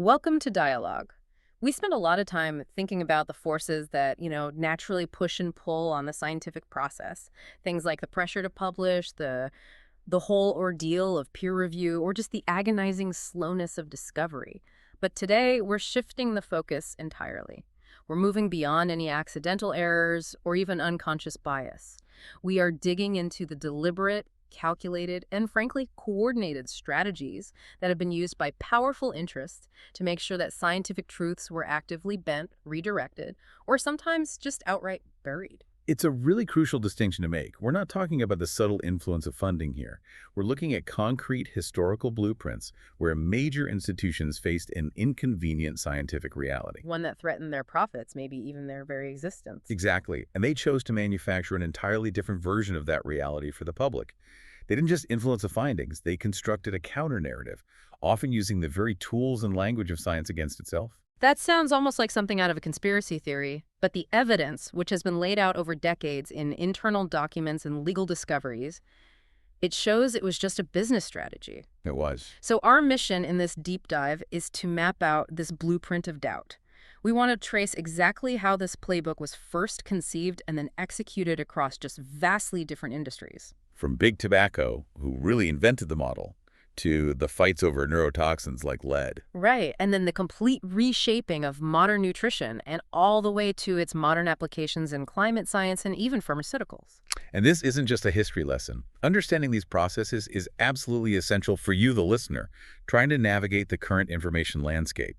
Welcome to Dialogue. We spend a lot of time thinking about the forces that, naturally push and pull on the scientific process. Things like the pressure to publish, the whole ordeal of peer review, or just the agonizing slowness of discovery. But today, we're shifting the focus entirely. We're moving beyond any accidental errors or even unconscious bias. We are digging into the deliberate, calculated, and frankly coordinated strategies that have been used by powerful interests to make sure that scientific truths were actively bent, redirected, or sometimes just outright buried. It's a really crucial distinction to make. We're not talking about the subtle influence of funding here. We're looking at concrete historical blueprints where major institutions faced an inconvenient scientific reality. One that threatened their profits, maybe even their very existence. Exactly. And they chose to manufacture an entirely different version of that reality for the public. They didn't just influence the findings, they constructed a counter-narrative, often using the very tools and language of science against itself. That sounds almost like something out of a conspiracy theory, but the evidence, which has been laid out over decades in internal documents and legal discoveries, it shows it was just a business strategy. It was. So our mission in this deep dive is to map out this blueprint of doubt. We want to trace exactly how this playbook was first conceived and then executed across just vastly different industries. From big tobacco, who really invented the model, to the fights over neurotoxins like lead. Right, and then the complete reshaping of modern nutrition and all the way to its modern applications in climate science and even pharmaceuticals. And this isn't just a history lesson. Understanding these processes is absolutely essential for you, the listener, trying to navigate the current information landscape.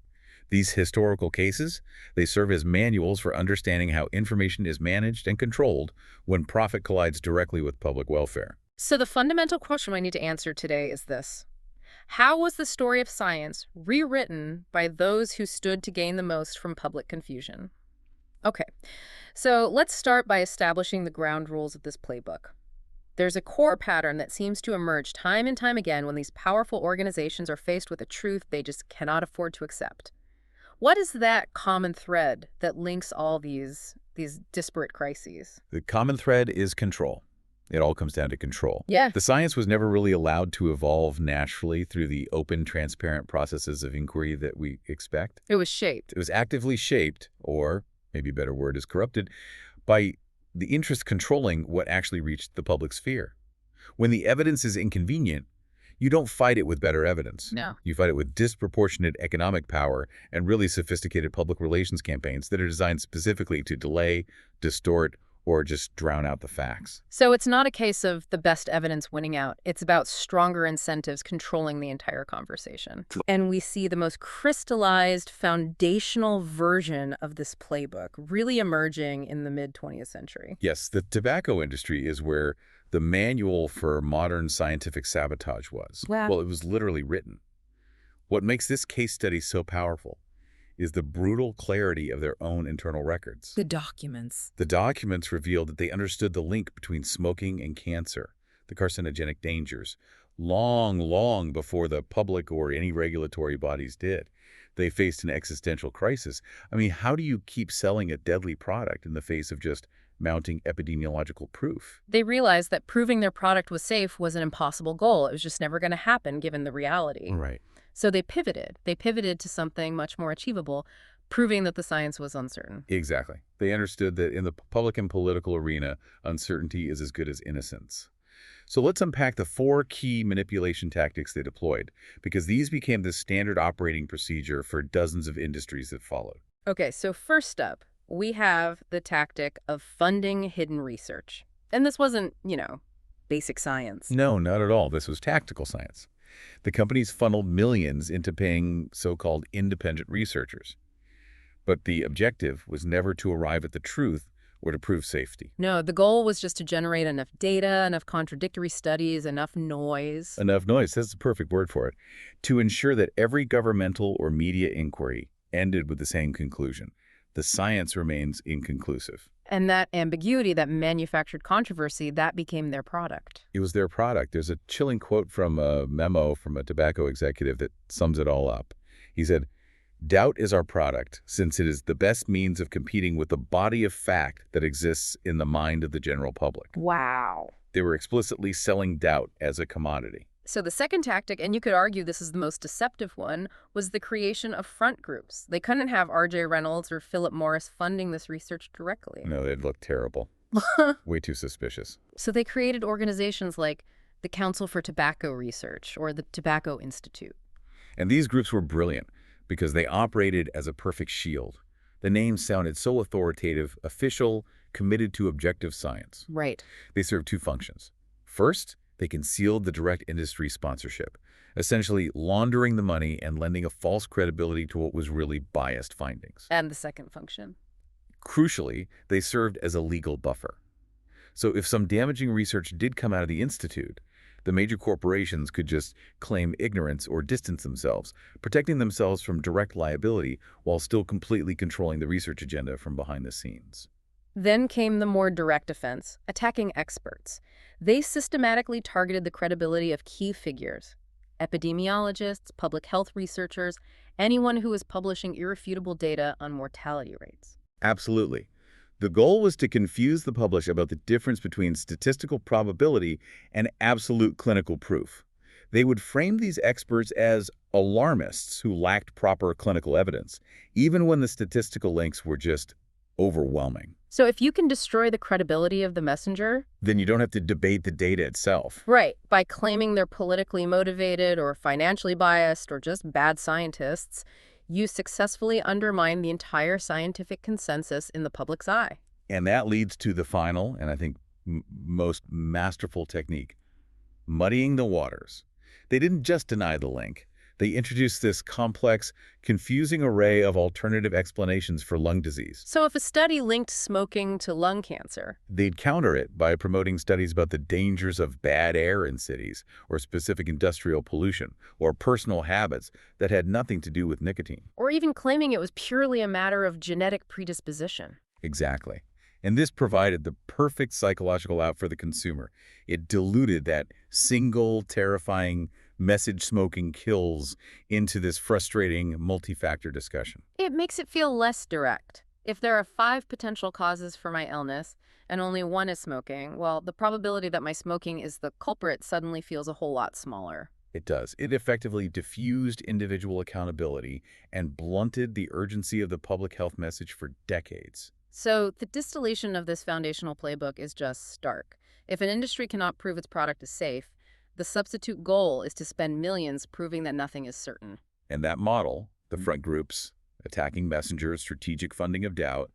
These historical cases, they serve as manuals for understanding how information is managed and controlled when profit collides directly with public welfare. So the fundamental question I need to answer today is this. How was the story of science rewritten by those who stood to gain the most from public confusion? Okay, so let's start by establishing the ground rules of this playbook. There's a core pattern that seems to emerge time and time again when these powerful organizations are faced with a truth they just cannot afford to accept. What is that common thread that links all these disparate crises? The common thread is control. It all comes down to control. Yeah. The science was never really allowed to evolve naturally through the open, transparent processes of inquiry that we expect. It was shaped. It was actively shaped, or maybe a better word is corrupted, by the interest controlling what actually reached the public sphere. When the evidence is inconvenient, you don't fight it with better evidence. No. You fight it with disproportionate economic power and really sophisticated public relations campaigns that are designed specifically to delay, distort, or just drown out the facts. So it's not a case of the best evidence winning out. It's about stronger incentives controlling the entire conversation. And we see the most crystallized, foundational version of this playbook really emerging in the mid-20th century. Yes, the tobacco industry is where the manual for modern scientific sabotage was. Wow. Well, it was literally written. What makes this case study so powerful is the brutal clarity of their own internal records. The documents. The documents revealed that they understood the link between smoking and cancer, the carcinogenic dangers, long before the public or any regulatory bodies did. They faced an existential crisis. I mean, how do you keep selling a deadly product in the face of just mounting epidemiological proof? They realized that proving their product was safe was an impossible goal. It was just never going to happen given the reality. Right. So they pivoted. They pivoted to something much more achievable, proving that the science was uncertain. Exactly. They understood that in the public and political arena, uncertainty is as good as innocence. So let's unpack the 4 key manipulation tactics they deployed, because these became the standard operating procedure for dozens of industries that followed. Okay, so first up, we have the tactic of funding hidden research. And this wasn't, basic science. No, not at all. This was tactical science. The companies funneled millions into paying so-called independent researchers. But the objective was never to arrive at the truth or to prove safety. No, the goal was just to generate enough data, enough contradictory studies, enough noise. Enough noise, that's the perfect word for it, to ensure that every governmental or media inquiry ended with the same conclusion. The science remains inconclusive. And that ambiguity, that manufactured controversy, that became their product. It was their product. There's a chilling quote from a memo from a tobacco executive that sums it all up. He said, "Doubt is our product, since it is the best means of competing with the body of fact that exists in the mind of the general public." Wow. They were explicitly selling doubt as a commodity. So the second tactic, and you could argue this is the most deceptive one, was the creation of front groups. They couldn't have R.J. Reynolds or Philip Morris funding this research directly. No, it looked terrible. Way too suspicious. So they created organizations like the Council for Tobacco Research or the Tobacco Institute. And these groups were brilliant because they operated as a perfect shield. The names sounded so authoritative, official, committed to objective science. Right. They served two functions. First, they concealed the direct industry sponsorship, essentially laundering the money and lending a false credibility to what was really biased findings. And the second function. Crucially, they served as a legal buffer. So if some damaging research did come out of the Institute, the major corporations could just claim ignorance or distance themselves, protecting themselves from direct liability while still completely controlling the research agenda from behind the scenes. Then came the more direct offense, attacking experts. They systematically targeted the credibility of key figures, epidemiologists, public health researchers, anyone who was publishing irrefutable data on mortality rates. Absolutely. The goal was to confuse the public about the difference between statistical probability and absolute clinical proof. They would frame these experts as alarmists who lacked proper clinical evidence, even when the statistical links were just overwhelming. So if you can destroy the credibility of the messenger, Then you don't have to debate the data itself. right, by claiming they're politically motivated or financially biased or just bad scientists, you successfully undermine the entire scientific consensus in the public's eye. And that leads to the final, and I think most masterful technique, muddying the waters. They didn't just deny the link. They introduced this complex, confusing array of alternative explanations for lung disease. So if a study linked smoking to lung cancer, They'd counter it by promoting studies about the dangers of bad air in cities, or specific industrial pollution, or personal habits that had nothing to do with nicotine. or even claiming it was purely a matter of genetic predisposition. Exactly. And this provided the perfect psychological out for the consumer. It diluted that single, terrifying message smoking kills into this frustrating multi-factor discussion. It makes it feel less direct. If there are 5 potential causes for my illness and only one is smoking, well, the probability that my smoking is the culprit suddenly feels a whole lot smaller. It does. It effectively diffused individual accountability and blunted the urgency of the public health message for decades. So the distillation of this foundational playbook is just stark. If an industry cannot prove its product is safe, the substitute goal is to spend millions proving that nothing is certain. And that model, the front groups, attacking messengers, strategic funding of doubt,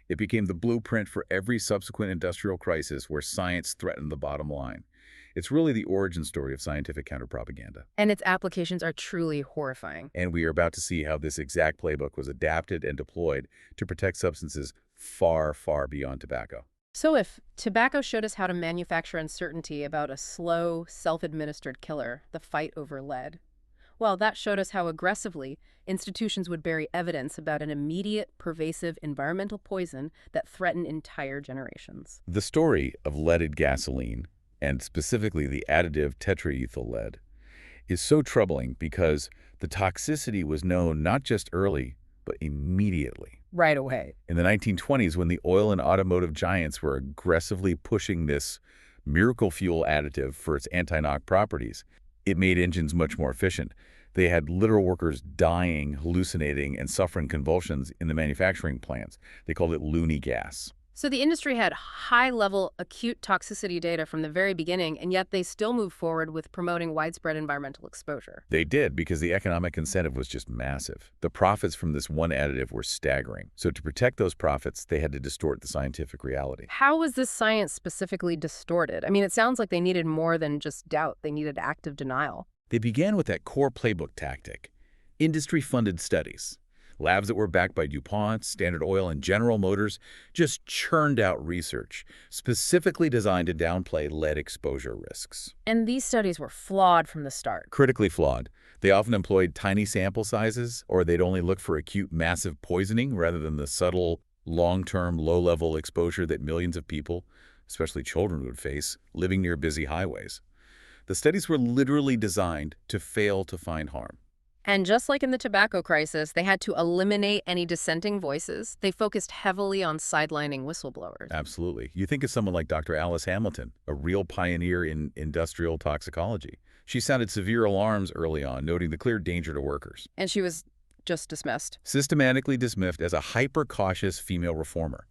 it became the blueprint for every subsequent industrial crisis where science threatened the bottom line. It's really the origin story of scientific counterpropaganda. And its applications are truly horrifying. And we are about to see how this exact playbook was adapted and deployed to protect substances far, far beyond tobacco. So if tobacco showed us how to manufacture uncertainty about a slow, self-administered killer, the fight over lead, well, that showed us how aggressively institutions would bury evidence about an immediate, pervasive environmental poison that threatened entire generations. The story of leaded gasoline, and specifically the additive tetraethyl lead, is so troubling because the toxicity was known not just early, but immediately. Right away. In the 1920s, when the oil and automotive giants were aggressively pushing this miracle fuel additive for its anti-knock properties, it made engines much more efficient. They had literal workers dying, hallucinating, and suffering convulsions in the manufacturing plants. They called it loony gas. So the industry had high-level acute toxicity data from the very beginning, and yet they still moved forward with promoting widespread environmental exposure. They did because the economic incentive was just massive. The profits from this one additive were staggering. So to protect those profits, they had to distort the scientific reality. How was this science specifically distorted? I mean, it sounds like they needed more than just doubt. They needed active denial. They began with that core playbook tactic, industry-funded studies. Labs that were backed by DuPont, Standard Oil, and General Motors just churned out research specifically designed to downplay lead exposure risks. And these studies were flawed from the start. Critically flawed. They often employed tiny sample sizes, or they'd only look for acute massive poisoning rather than the subtle, long-term, low-level exposure that millions of people, especially children, would face living near busy highways. The studies were literally designed to fail to find harm. And just like in the tobacco crisis, they had to eliminate any dissenting voices. They focused heavily on sidelining whistleblowers. Absolutely. You think of someone like Dr. Alice Hamilton, a real pioneer in industrial toxicology. She sounded severe alarms early on, noting the clear danger to workers. And she was just dismissed. Systematically dismissed as a hyper-cautious female reformer.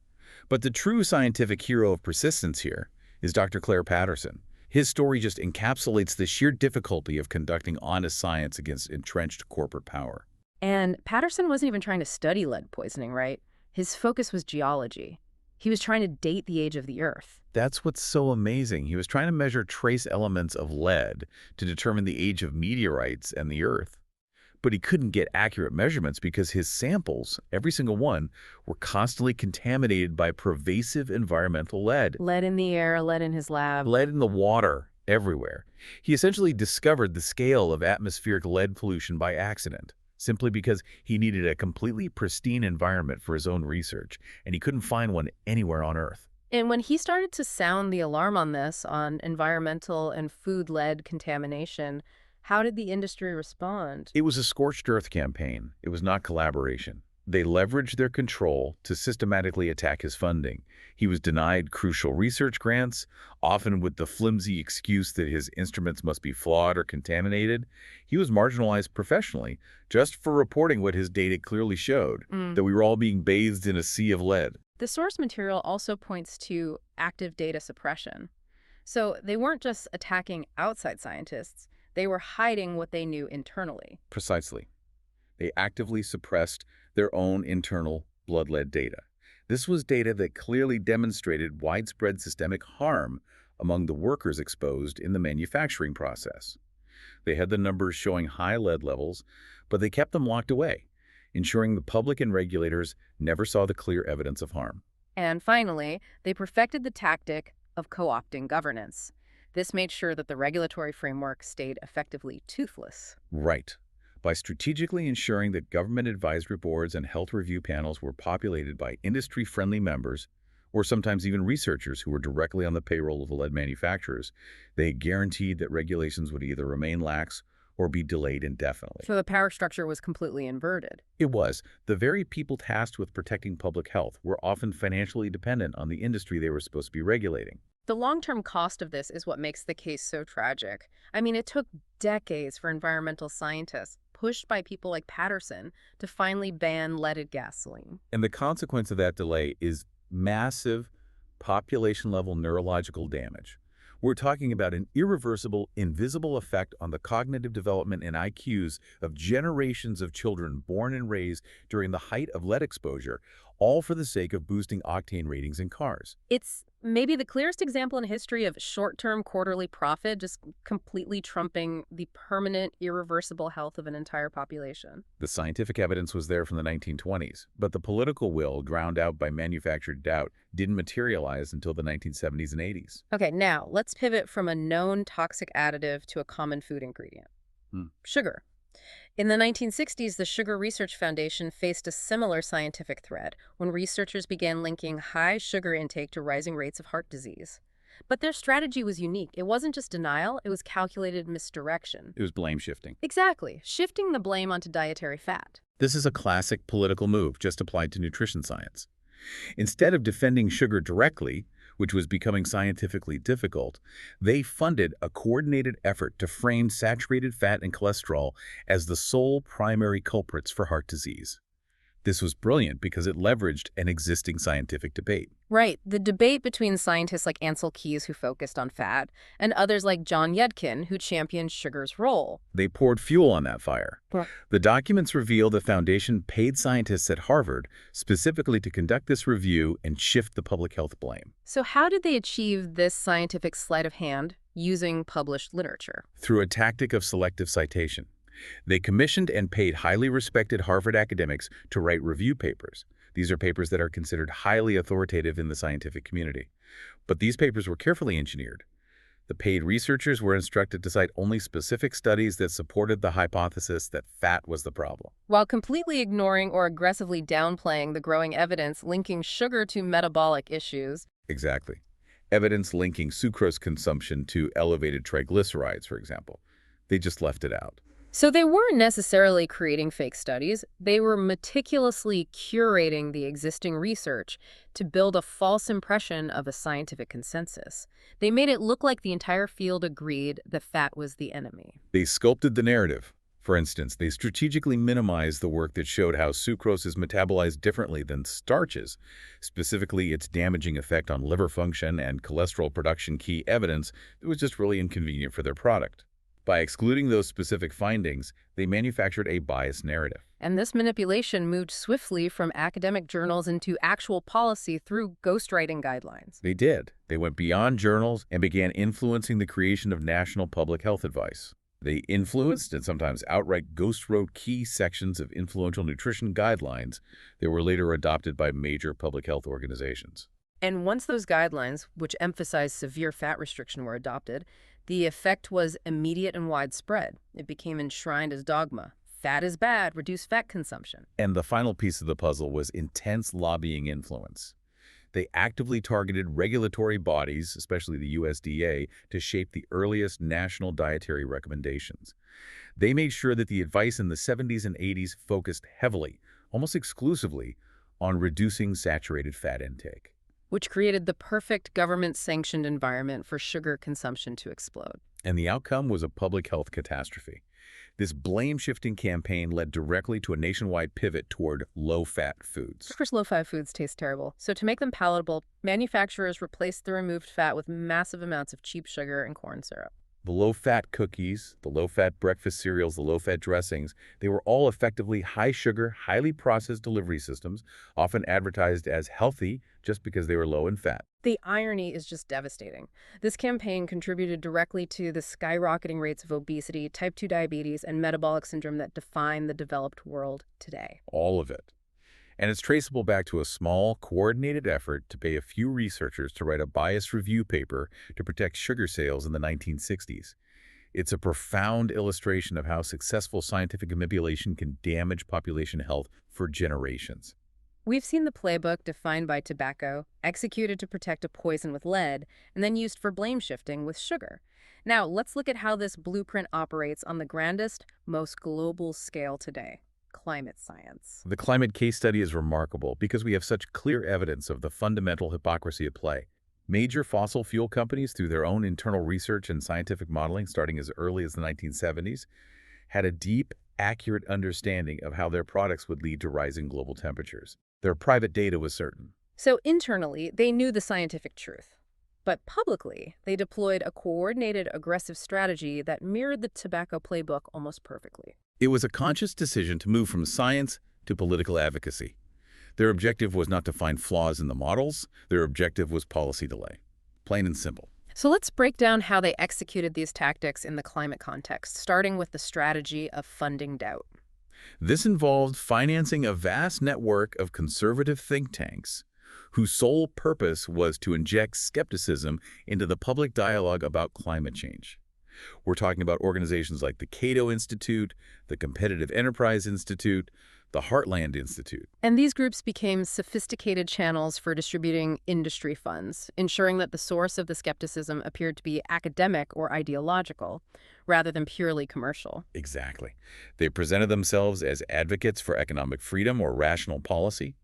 But the true scientific hero of persistence here is Dr. Claire Patterson. His story just encapsulates the sheer difficulty of conducting honest science against entrenched corporate power. And Patterson wasn't even trying to study lead poisoning, right? His focus was geology. He was trying to date the age of the Earth. That's what's so amazing. He was trying to measure trace elements of lead to determine the age of meteorites and the Earth. But he couldn't get accurate measurements because his samples, every single one, were constantly contaminated by pervasive environmental lead. Lead in the air, lead in his lab. Lead in the water, everywhere. He essentially discovered the scale of atmospheric lead pollution by accident, simply because he needed a completely pristine environment for his own research, and he couldn't find one anywhere on Earth. And when he started to sound the alarm on this, on environmental and food lead contamination, how did the industry respond? It was a scorched earth campaign. It was not collaboration. They leveraged their control to systematically attack his funding. He was denied crucial research grants, often with the flimsy excuse that his instruments must be flawed or contaminated. He was marginalized professionally just for reporting what his data clearly showed, that we were all being bathed in a sea of lead. The source material also points to active data suppression. So they weren't just attacking outside scientists. They were hiding what they knew internally. Precisely. They actively suppressed their own internal blood lead data. This was data that clearly demonstrated widespread systemic harm among the workers exposed in the manufacturing process. They had the numbers showing high lead levels, but they kept them locked away, ensuring the public and regulators never saw the clear evidence of harm. And finally, they perfected the tactic of co-opting governance. This made sure that the regulatory framework stayed effectively toothless. Right. By strategically ensuring that government advisory boards and health review panels were populated by industry-friendly members, or sometimes even researchers who were directly on the payroll of the lead manufacturers, they guaranteed that regulations would either remain lax or be delayed indefinitely. So the power structure was completely inverted. It was. The very people tasked with protecting public health were often financially dependent on the industry they were supposed to be regulating. The long-term cost of this is what makes the case so tragic. I mean, it took decades for environmental scientists, pushed by people like Patterson, to finally ban leaded gasoline. And the consequence of that delay is massive population-level neurological damage. We're talking about an irreversible, invisible effect on the cognitive development and IQs of generations of children born and raised during the height of lead exposure, all for the sake of boosting octane ratings in cars. It's maybe the clearest example in history of short-term quarterly profit just completely trumping the permanent, irreversible health of an entire population. The scientific evidence was there from the 1920s, but the political will, drowned out by manufactured doubt, didn't materialize until the 1970s and 80s. Okay, now let's pivot from a known toxic additive to a common food ingredient. Sugar. In the 1960s, the Sugar Research Foundation faced a similar scientific threat when researchers began linking high sugar intake to rising rates of heart disease. But their strategy was unique. It wasn't just denial, it was calculated misdirection. It was blame shifting. Exactly, shifting the blame onto dietary fat. This is a classic political move just applied to nutrition science. Instead of defending sugar directly, which was becoming scientifically difficult, they funded a coordinated effort to frame saturated fat and cholesterol as the sole primary culprits for heart disease. This was brilliant because it leveraged an existing scientific debate. Right. The debate between scientists like Ansel Keys, who focused on fat, and others like John Yudkin, who championed sugar's role. They poured fuel on that fire. Right. The documents reveal the foundation paid scientists at Harvard specifically to conduct this review and shift the public health blame. So how did they achieve this scientific sleight of hand using published literature? Through a tactic of selective citation. They commissioned and paid highly respected Harvard academics to write review papers. These are papers that are considered highly authoritative in the scientific community. But these papers were carefully engineered. The paid researchers were instructed to cite only specific studies that supported the hypothesis that fat was the problem, while completely ignoring or aggressively downplaying the growing evidence linking sugar to metabolic issues. Exactly. Evidence linking sucrose consumption to elevated triglycerides, for example. They just left it out. So they weren't necessarily creating fake studies. They were meticulously curating the existing research to build a false impression of a scientific consensus. They made it look like the entire field agreed that fat was the enemy. They sculpted the narrative. For instance, they strategically minimized the work that showed how sucrose is metabolized differently than starches, specifically its damaging effect on liver function and cholesterol production, key evidence that was just really inconvenient for their product. By excluding those specific findings, they manufactured a biased narrative. And this manipulation moved swiftly from academic journals into actual policy through ghostwriting guidelines. They did. They went beyond journals and began influencing the creation of national public health advice. They influenced and sometimes outright ghostwrote key sections of influential nutrition guidelines that were later adopted by major public health organizations. And once those guidelines, which emphasized severe fat restriction, were adopted, the effect was immediate and widespread. It became enshrined as dogma. Fat is bad, reduce fat consumption. And the final piece of the puzzle was intense lobbying influence. They actively targeted regulatory bodies, especially the USDA, to shape the earliest national dietary recommendations. They made sure that the advice in the 70s and 80s focused heavily, almost exclusively, on reducing saturated fat intake. Which created the perfect government-sanctioned environment for sugar consumption to explode. And the outcome was a public health catastrophe. This blame-shifting campaign led directly to a nationwide pivot toward low-fat foods. Of course, low-fat foods taste terrible. So to make them palatable, manufacturers replaced the removed fat with massive amounts of cheap sugar and corn syrup. The low-fat cookies, the low-fat breakfast cereals, the low-fat dressings, they were all effectively high-sugar, highly processed delivery systems, often advertised as healthy just because they were low in fat. The irony is just devastating. This campaign contributed directly to the skyrocketing rates of obesity, type 2 diabetes, and metabolic syndrome that define the developed world today. All of it. And it's traceable back to a small, coordinated effort to pay a few researchers to write a biased review paper to protect sugar sales in the 1960s. It's a profound illustration of how successful scientific manipulation can damage population health for generations. We've seen the playbook defined by tobacco, executed to protect a poison with lead, and then used for blame shifting with sugar. Now, let's look at how this blueprint operates on the grandest, most global scale today. Climate science. The climate case study is remarkable because we have such clear evidence of the fundamental hypocrisy at play. Major fossil fuel companies, through their own internal research and scientific modeling starting as early as the 1970s, had a deep, accurate understanding of how their products would lead to rising global temperatures. Their private data was certain. So internally, they knew the scientific truth. But publicly, they deployed a coordinated, aggressive strategy that mirrored the tobacco playbook almost perfectly. It was a conscious decision to move from science to political advocacy. Their objective was not to find flaws in the models. Their objective was policy delay. Plain and simple. So let's break down how they executed these tactics in the climate context, starting with the strategy of funding doubt. This involved financing a vast network of conservative think tanks whose sole purpose was to inject skepticism into the public dialogue about climate change. We're talking about organizations like the Cato Institute, the Competitive Enterprise Institute, the Heartland Institute. And these groups became sophisticated channels for distributing industry funds, ensuring that the source of the skepticism appeared to be academic or ideological, rather than purely commercial. Exactly. They presented themselves as advocates for economic freedom or rational policy,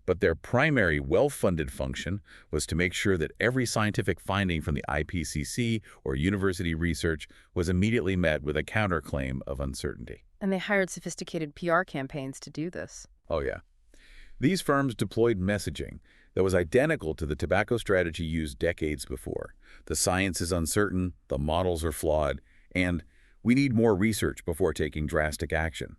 but their primary well-funded function was to make sure that every scientific finding from the IPCC or university research was immediately met with a counterclaim of uncertainty. And they hired sophisticated PR campaigns to do this. Oh, yeah. These firms deployed messaging that was identical to the tobacco strategy used decades before. The science is uncertain, the models are flawed, and we need more research before taking drastic action.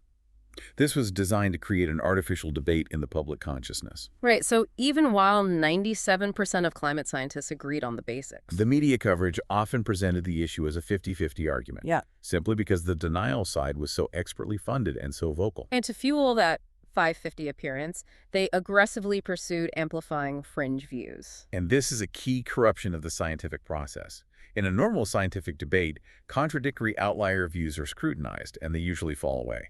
This was designed to create an artificial debate in the public consciousness. Right, so even while 97% of climate scientists agreed on the basics. The media coverage often presented the issue as a 50-50 argument. Yeah. Simply because the denial side was so expertly funded and so vocal. And to fuel that 550 appearance, they aggressively pursued amplifying fringe views. And this is a key corruption of the scientific process. In a normal scientific debate, contradictory outlier views are scrutinized, and they usually fall away.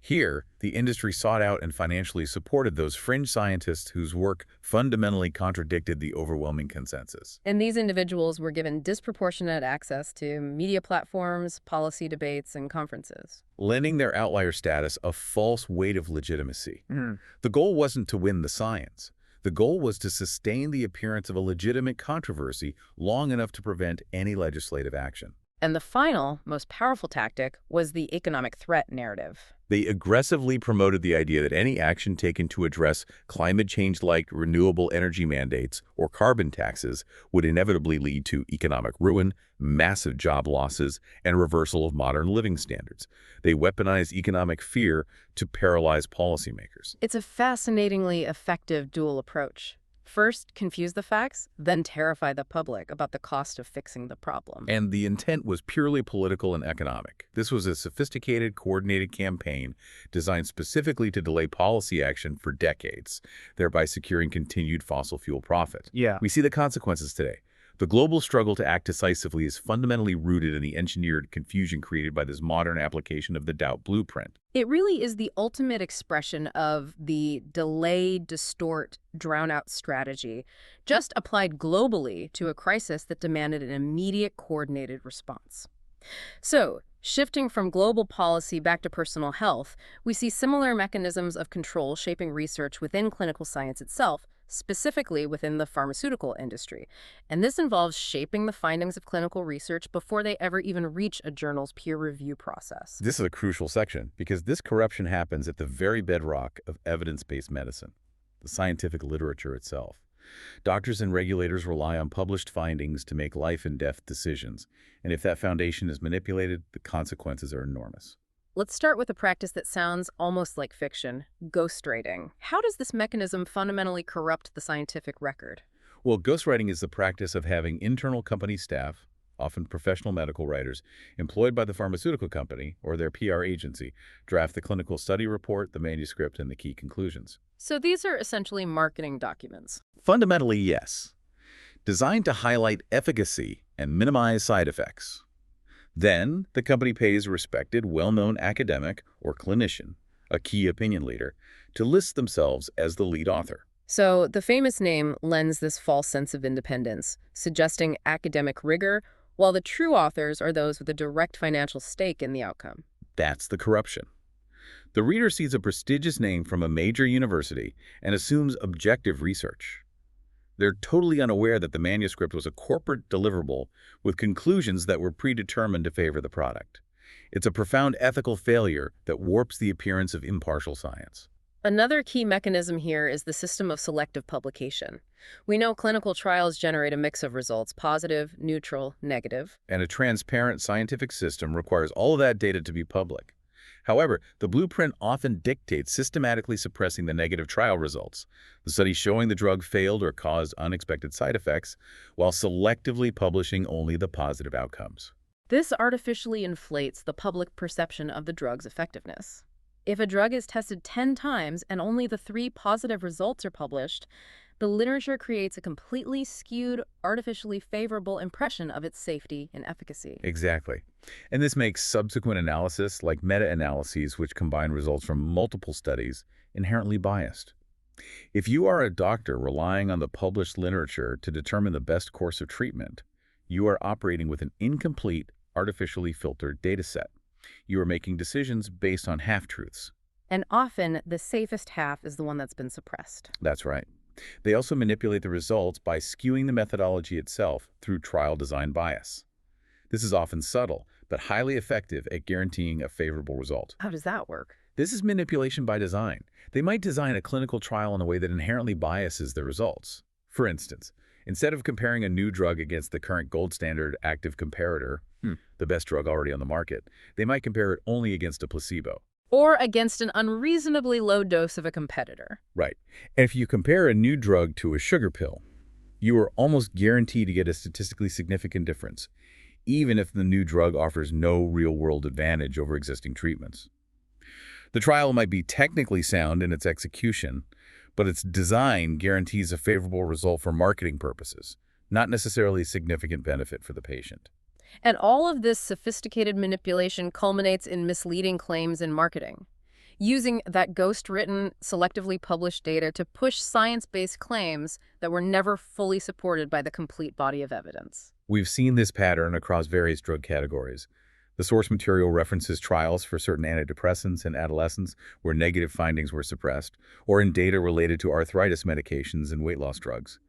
Here, the industry sought out and financially supported those fringe scientists whose work fundamentally contradicted the overwhelming consensus. And these individuals were given disproportionate access to media platforms, policy debates, and conferences. Lending their outlier status a false weight of legitimacy. The goal wasn't to win the science. The goal was to sustain the appearance of a legitimate controversy long enough to prevent any legislative action. And the final, most powerful tactic was the economic threat narrative. They aggressively promoted the idea that any action taken to address climate change-like renewable energy mandates or carbon taxes would inevitably lead to economic ruin, massive job losses, and reversal of modern living standards. They weaponized economic fear to paralyze policymakers. It's a fascinatingly effective dual approach. First, confuse the facts, then terrify the public about the cost of fixing the problem. And the intent was purely political and economic. This was a sophisticated, coordinated campaign designed specifically to delay policy action for decades, thereby securing continued fossil fuel profit. Yeah. We see the consequences today. The global struggle to act decisively is fundamentally rooted in the engineered confusion created by this modern application of the Doubt blueprint. It really is the ultimate expression of the delay, distort, drown out strategy, just applied globally to a crisis that demanded an immediate coordinated response. So, shifting from global policy back to personal health, we see similar mechanisms of control shaping research within clinical science itself, specifically within the pharmaceutical industry. And this involves shaping the findings of clinical research before they ever even reach a journal's peer review process. This is a crucial section because this corruption happens at the very bedrock of evidence-based medicine, the scientific literature itself. Doctors and regulators rely on published findings to make life and death decisions, and if that foundation is manipulated, the consequences are enormous. Let's start with a practice that sounds almost like fiction, ghostwriting. How does this mechanism fundamentally corrupt the scientific record? Well, ghostwriting is the practice of having internal company staff, often professional medical writers, employed by the pharmaceutical company or their PR agency, draft the clinical study report, the manuscript, and the key conclusions. So these are essentially marketing documents. Fundamentally, yes. Designed to highlight efficacy and minimize side effects. Then, the company pays a respected, well-known academic or clinician, a key opinion leader, to list themselves as the lead author. So the famous name lends this false sense of independence, suggesting academic rigor, while the true authors are those with a direct financial stake in the outcome. That's the corruption. The reader sees a prestigious name from a major university and assumes objective research. They're totally unaware that the manuscript was a corporate deliverable with conclusions that were predetermined to favor the product. It's a profound ethical failure that warps the appearance of impartial science. Another key mechanism here is the system of selective publication. We know clinical trials generate a mix of results, positive, neutral, negative. And a transparent scientific system requires all of that data to be public. However, the blueprint often dictates systematically suppressing the negative trial results, the study showing the drug failed or caused unexpected side effects, while selectively publishing only the positive outcomes. This artificially inflates the public perception of the drug's effectiveness. If a drug is tested 10 times and only the 3 positive results are published, the literature creates a completely skewed, artificially favorable impression of its safety and efficacy. Exactly. And this makes subsequent analysis, like meta-analyses which combine results from multiple studies, inherently biased. If you are a doctor relying on the published literature to determine the best course of treatment, you are operating with an incomplete, artificially filtered dataset. You are making decisions based on half-truths. And often, the safest half is the one that's been suppressed. That's right. They also manipulate the results by skewing the methodology itself through trial design bias. This is often subtle, but highly effective at guaranteeing a favorable result. How does that work? This is manipulation by design. They might design a clinical trial in a way that inherently biases the results. For instance, instead of comparing a new drug against the current gold standard active comparator, the best drug already on the market, they might compare it only against a placebo. Or against an unreasonably low dose of a competitor. Right. And if you compare a new drug to a sugar pill, you are almost guaranteed to get a statistically significant difference, even if the new drug offers no real-world advantage over existing treatments. The trial might be technically sound in its execution, but its design guarantees a favorable result for marketing purposes, not necessarily a significant benefit for the patient. And all of this sophisticated manipulation culminates in misleading claims in marketing. using that ghost-written, selectively published data to push science-based claims that were never fully supported by the complete body of evidence. We've seen this pattern across various drug categories. The source material references trials for certain antidepressants in adolescents where negative findings were suppressed, or in data related to arthritis medications and weight loss drugs.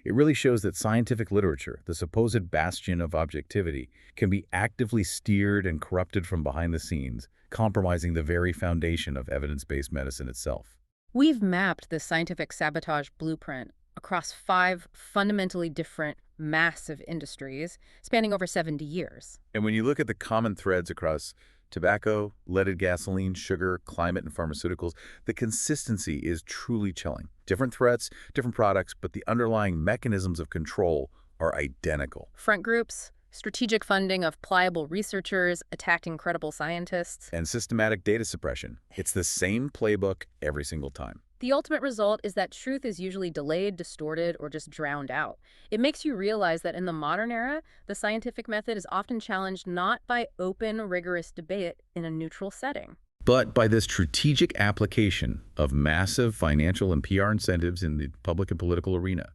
It really shows that scientific literature, the supposed bastion of objectivity, can be actively steered and corrupted from behind the scenes, compromising the very foundation of evidence-based medicine itself. We've mapped this scientific sabotage blueprint across 5 fundamentally different, massive industries spanning over 70 years. And when you look at the common threads across tobacco, leaded gasoline, sugar, climate, and pharmaceuticals, the consistency is truly chilling. Different threats, different products, but the underlying mechanisms of control are identical. Front groups, strategic funding of pliable researchers attacking credible scientists. And systematic data suppression. It's the same playbook every single time. The ultimate result is that truth is usually delayed, distorted, or just drowned out. It makes you realize that in the modern era, the scientific method is often challenged not by open, rigorous debate in a neutral setting, but by the strategic application of massive financial and PR incentives in the public and political arena.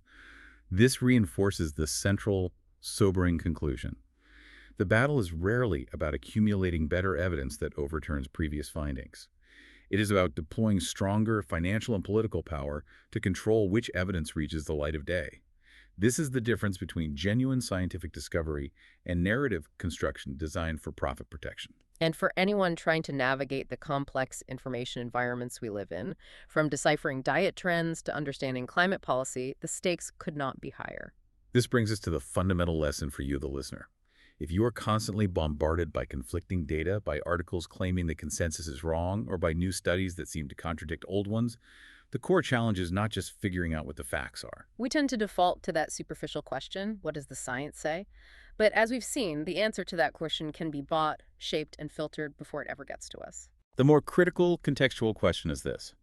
This reinforces the central, sobering conclusion. The battle is rarely about accumulating better evidence that overturns previous findings. It is about deploying stronger financial and political power to control which evidence reaches the light of day. This is the difference between genuine scientific discovery and narrative construction designed for profit protection. and for anyone trying to navigate the complex information environments we live in, from deciphering diet trends to understanding climate policy, the stakes could not be higher. This brings us to the fundamental lesson for you, the listener. If you are constantly bombarded by conflicting data, by articles claiming the consensus is wrong, or by new studies that seem to contradict old ones, the core challenge is not just figuring out what the facts are. We tend to default to that superficial question, what does the science say? But as we've seen, the answer to that question can be bought, shaped, and filtered before it ever gets to us. The more critical contextual question is this: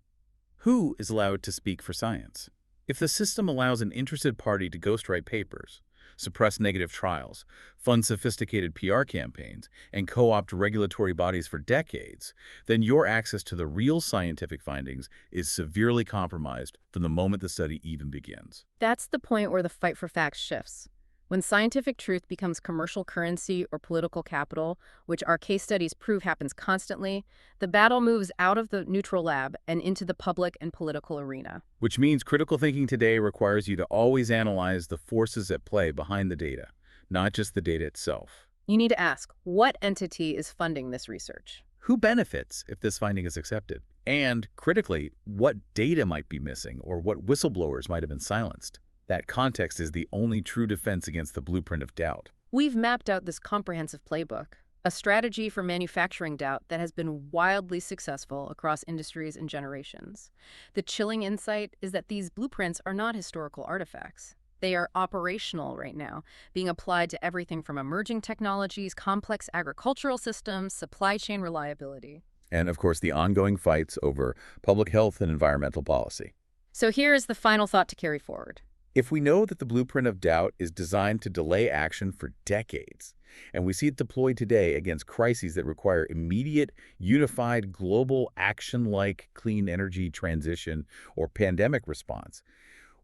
who is allowed to speak for science? If the system allows an interested party to ghostwrite papers, suppress negative trials, fund sophisticated PR campaigns, and co-opt regulatory bodies for decades, then your access to the real scientific findings is severely compromised from the moment the study even begins. That's the point where the fight for facts shifts. When scientific truth becomes commercial currency or political capital, which our case studies prove happens constantly, the battle moves out of the neutral lab and into the public and political arena. Which means critical thinking today requires you to always analyze the forces at play behind the data, not just the data itself. You need to ask, what entity is funding this research? Who benefits if this finding is accepted? And, critically, what data might be missing or what whistleblowers might have been silenced? That context is the only true defense against the blueprint of doubt. We've mapped out this comprehensive playbook, a strategy for manufacturing doubt that has been wildly successful across industries and generations. The chilling insight is that these blueprints are not historical artifacts. They are operational right now, being applied to everything from emerging technologies, complex agricultural systems, supply chain reliability. And, of course, the ongoing fights over public health and environmental policy. So here is the final thought to carry forward. If we know that the blueprint of doubt is designed to delay action for decades, and we see it deployed today against crises that require immediate, unified, global action like clean energy transition or pandemic response,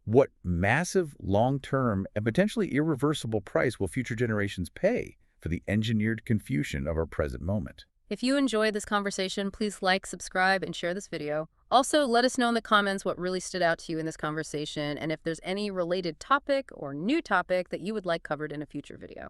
what massive, long-term, and potentially irreversible price will future generations pay for the engineered confusion of our present moment? If you enjoyed this conversation, please like, subscribe, and share this video. Also, let us know in the comments what really stood out to you in this conversation and if there's any related topic or new topic that you would like covered in a future video.